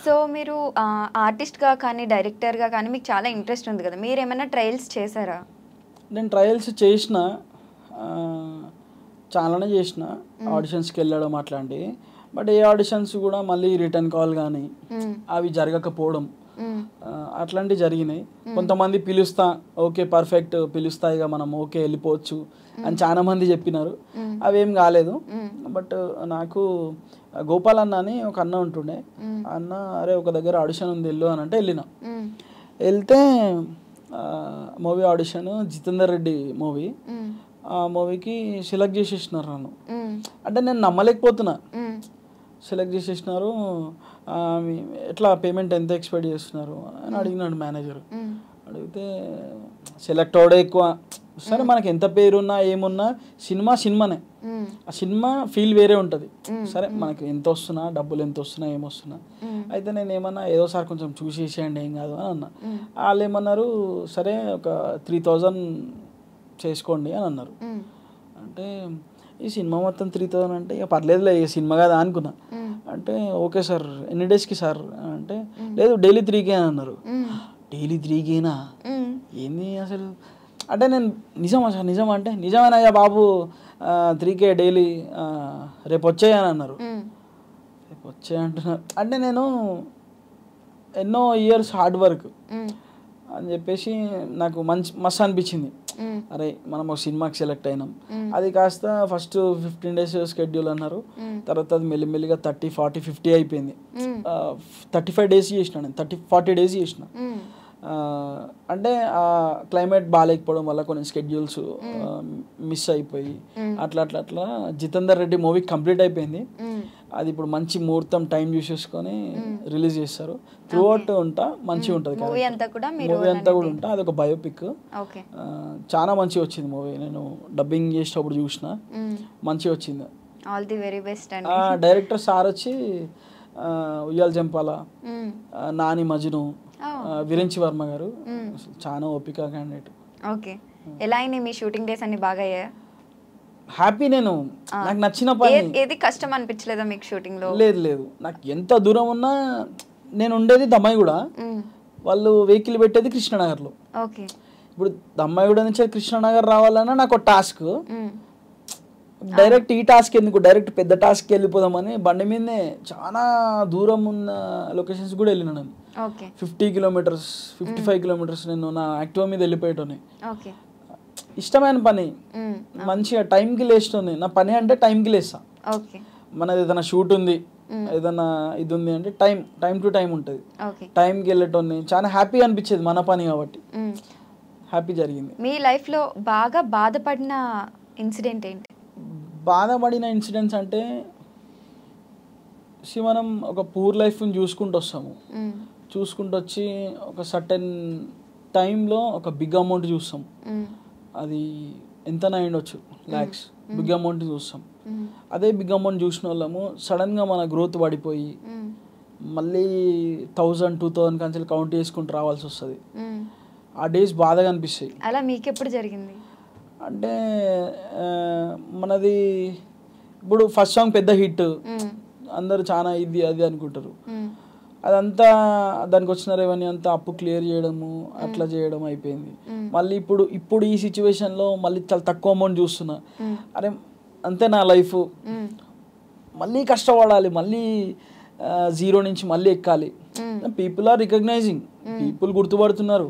So మీరు ఆర్టిస్ట్గా కానీ డైరెక్టర్గా కానీ మీకు చాలా ఇంట్రెస్ట్ ఉంది కదా, మీరు ఏమైనా ట్రయల్స్ చేశారా? నేను ట్రయల్స్ చేసిన, చాలానే చేసిన, ఆడిషన్స్కి వెళ్ళడం అట్లాంటివి. బట్ ఏ ఆడిషన్స్ కూడా మళ్ళీ రిటర్న్ కాల్ కానీ అవి జరగకపోవడం అట్లాంటివి జరిగినాయి. కొంతమంది పిలుస్తా, ఓకే పర్ఫెక్ట్ పిలుస్తా ఇక మనం ఓకే వెళ్ళిపోవచ్చు అని చాలా మంది చెప్పినారు, అవేం కాలేదు. బట్ నాకు గోపాల్ అన్న అని ఒక అన్న ఉంటుండే, అన్న అరే ఒక దగ్గర ఆడిషన్ ఉంది వెళ్ళు అని అంటే వెళ్ళిన. వెళ్తే movie audition Jithender Reddy movie, ఆ మూవీకి సెలెక్ట్ చేసేసినారు నన్ను. అంటే నేను నమ్మలేకపోతున్నా, సెలెక్ట్ చేసేసినారు. ఎట్లా పేమెంట్ ఎంత ఎక్స్పెక్ట్ చేస్తున్నారు అని అడిగినాడు మేనేజర్. అడిగితే సెలెక్ట్ అవడే ఎక్కువ, సరే మనకి ఎంత పేరున్నా ఏమున్నా సినిమా సినిమానే, ఆ సినిమా ఫీల్ వేరే ఉంటుంది. సరే మనకి ఎంత వస్తున్నా, డబ్బులు ఎంత వస్తున్నా ఏమొస్తున్నా, అయితే నేను ఏమన్నా ఏదో సార్ కొంచెం చూసేసేయండి ఏం కాదు అని అన్నా. వాళ్ళు ఏమన్నారు, సరే ఒక 3000 చేసుకోండి అని అన్నారు. అంటే ఈ సినిమా మొత్తం 3000 అంటే ఇక పర్లేదులే ఈ సినిమా కదా అనుకున్నా. అంటే ఓకే సార్ ఎన్ని డేస్కి సార్ అంటే, లేదు డైలీ 3K అని అన్నారు. డైలీ 3Kనా ఏంది అసలు అంటే, నేను నిజమా సార్ నిజం అంటే, నిజమేనయ్యా బాబు 3K డైలీ రేపు వచ్చాయని అన్నారు. రేపు వచ్చాయి అంటున్నారు అంటే నేను ఎన్నో ఇయర్స్ హార్డ్ వర్క్ అని చెప్పేసి నాకు మస్తు అనిపించింది. అరే మనం ఒక సినిమాకి సెలెక్ట్ అయినాం, అది కాస్త ఫస్ట్ 15 days స్కెడ్యూల్ అన్నారు, తర్వాత అది మెల్లిమెల్లిగా 30, 40, 50 అయిపోయింది. 35 days చేసిన, నేను 40 days చేసిన. అంటే ఆ క్లైమేట్ బాగాలేకపోవడం వల్ల కొన్ని స్కెడ్యూల్స్ మిస్ అయిపోయి అట్లా అట్లా అట్లా జితేందర్ రెడ్డి మూవీ కంప్లీట్ అయిపోయింది. అది ఇప్పుడు మంచి ముహూర్తం టైం చూసేసుకొని రిలీజ్ చేస్తారు. త్రూ అవుట్ ఉంటా, మంచిగా ఉంటుంది మూవీ అంతా కూడా ఉంటా. అది ఒక బయోపిక్, చాలా మంచిగా వచ్చింది మూవీ. నేను డబ్బింగ్ చేసేటప్పుడు చూసిన, మంచిగా వచ్చింది. All the very best. Director sir వచ్చి ఉయ్యాల జంపాల, నాని మజ్ను, విరించి వర్మ గారు, చాలా ఓపిక క్యాండిడేట్. ఓకే, ఎలా అయినాయి మీ షూటింగ్ డేస్ అన్ని? బాగా అయ్యాయా? హ్యాపీ. నేను నాకు నచ్చిన పని ఏది కష్టం అనిపించలేదా మీకు షూటింగ్ లో? లేదు, నాకు ఎంత దూరం ఉన్నా, నేను ఉండేది దమ్మాయిగూడ, వాళ్ళు వెహికల్ పెట్టేది కృష్ణనగర్లో. ఓకే, ఇప్పుడు దమ్మాయిగూడ నుంచి కృష్ణనగర్ రావాలన్నా నాకు ఒక టాస్క్. డైరెక్ట్ ఈ టాస్క్ ఎందుకు, డైరెక్ట్ పెద్ద టాస్క్కి వెళ్ళిపోదామని బండి మీదనే చాలా దూరం ఉన్న లొకేషన్స్ కూడా వెళ్ళినా నేను. 50 kilometers 55 kilometers నేను నా యాక్టివా మీద వెళ్ళిపోయేటోని. ఇష్టమైన పని, మంచిగా టైంకి లేచేటోని. నా పని అంటే టైంకి లేస్తా. మనది ఏదైనా షూట్ ఉంది, ఏదైనా ఇది ఉంది అంటే టైం టు టైం ఉంటుంది, టైంకి వెళ్ళేటోని. చాలా హ్యాపీ అనిపించేది, మన పని కాబట్టి హ్యాపీ జరిగింది. మీ లైఫ్లో బాగా బాధపడిన ఇన్సిడెంట్ ఏంటి? బాధపడిన ఇన్సిడెంట్స్ అంటే, మనం ఒక పూర్ లైఫ్ని చూసుకుంటూ వస్తాము, చూసుకుంటూ వచ్చి ఒక సర్టెన్ టైంలో ఒక బిగ్ అమౌంట్ చూస్తాం. అది ఎంతనా అయ్యుండొచ్చు, lakhs, బిగ్ అమౌంట్ చూస్తాం. అదే బిగ్ అమౌంట్ చూసిన వాళ్ళము సడన్గా మన గ్రోత్ పడిపోయి మళ్ళీ 1000, 2000 కంచెలు కౌంట్ చేసుకుంటూ రావాల్సి వస్తుంది. ఆ డేస్ బాధగా అనిపిస్తాయి. అలా మీకు ఎప్పుడు జరిగింది? అంటే మనది ఇప్పుడు ఫస్ట్ సాంగ్ పెద్ద హిట్, అందరూ చాలా ఇది అది అనుకుంటారు. అదంతా దానికి వచ్చిన రెవెన్యూ అంతా అప్పు క్లియర్ చేయడము అట్లా చేయడం అయిపోయింది. మళ్ళీ ఇప్పుడు ఈ సిచ్యువేషన్లో మళ్ళీ చాలా తక్కువ అమౌంట్ చూస్తున్నా. అరే అంతే నా లైఫ్, మళ్ళీ కష్టపడాలి, మళ్ళీ జీరో నుంచి మళ్ళీ ఎక్కాలి. పీపుల్ ఆర్ రికగ్నైజింగ్, పీపుల్ గుర్తుపడుతున్నారు,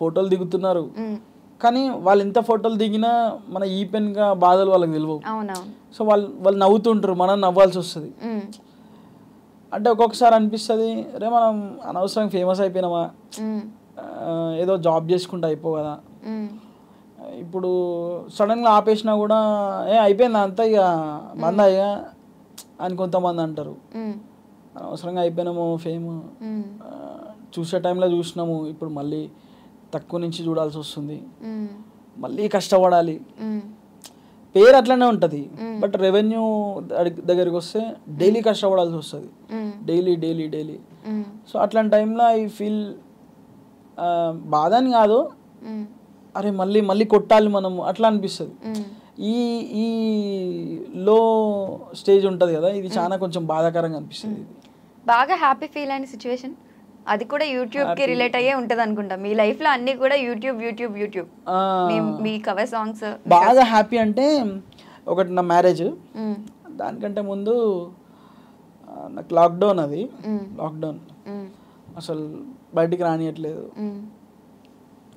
ఫోటోలు దిగుతున్నారు. కానీ వాళ్ళు ఎంత ఫోటోలు దిగినా మన ఈ పెన్గా బాధలు వాళ్ళకి తెలియవు. సో వాళ్ళు నవ్వుతుంటారు, మనం నవ్వాల్సి వస్తుంది. అంటే ఒక్కొక్కసారి అనిపిస్తుంది, రే మనం అనవసరంగా ఫేమస్ అయిపోయినామా, ఏదో జాబ్ చేసుకుంటే అయిపో కదా. ఇప్పుడు సడన్గా ఆపేసినా కూడా అయిపోయింది అంతా ఇక బంద్ అయ్యా అని కొంతమంది అంటారు. అనవసరంగా అయిపోయినాము ఫేమ్, చూసే టైంలో చూసినాము, ఇప్పుడు మళ్ళీ తక్కువ నుంచి చూడాల్సి వస్తుంది, మళ్ళీ కష్టపడాలి. పేరు అట్లనే ఉంటుంది, బట్ రెవెన్యూ దగ్గరికి వస్తే డైలీ కష్టపడాల్సి వస్తుంది, డైలీ. సో అట్లాంటి టైంలో ఐ ఫీల్ బాధ అని కాదు, అరే మళ్ళీ కొట్టాలి మనము అట్లా అనిపిస్తుంది. ఈ లో స్టేజ్ ఉంటుంది కదా, ఇది చాలా కొంచెం బాధాకరంగా అనిపిస్తుంది. ఇది బాగా హ్యాపీ ఫీల్ అయిన సిచ్యువేషన్ అది కూడా యూట్యూబ్కి రిలేట్ అయ్యే ఉంటుంది అనుకుంటా. మీ లైఫ్లో అన్నీ కూడా యూట్యూబ్ యూట్యూబ్ యూట్యూబ్ మీ కవర్ సాంగ్స్. బాగా హ్యాపీ అంటే ఒకటి నా మ్యారేజ్, దానికంటే ముందు నాకు లాక్డౌన్. అది లాక్డౌన్ అసలు బయటికి రానియట్లేదు,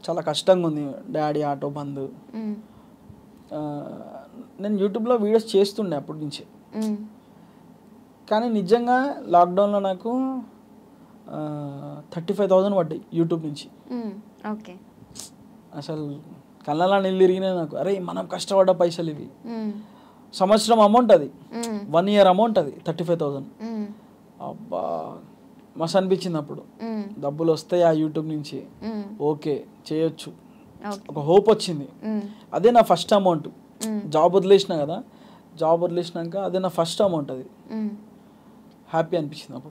చాలా కష్టంగా ఉంది. డాడీ ఆటో బంద్. నేను యూట్యూబ్లో వీడియోస్ చేస్తుండే అప్పటి నుంచి, కానీ నిజంగా లాక్డౌన్లో నాకు 35,000 పడ్డాయి యూట్యూబ్ నుంచి. ఓకే, అసలు కళ్ళలా నీళ్ళు తిరిగినాయి నాకు. అరే మనం కష్టపడ్డ పైసలు ఇవి, సంవత్సరం అమౌంట్ అది, 1 year అమౌంట్ అది 35,000. అబ్బా మస్తు అనిపించింది అప్పుడు. డబ్బులు వస్తాయి ఆ యూట్యూబ్ నుంచి, ఓకే చేయొచ్చు, ఒక హోప్ వచ్చింది. అదే నా ఫస్ట్ అమౌంట్. జాబ్ వదిలేసిన కదా, జాబ్ వదిలేసినాక అదే నా ఫస్ట్ అమౌంట్. అది హ్యాపీ అనిపించింది అప్పుడు.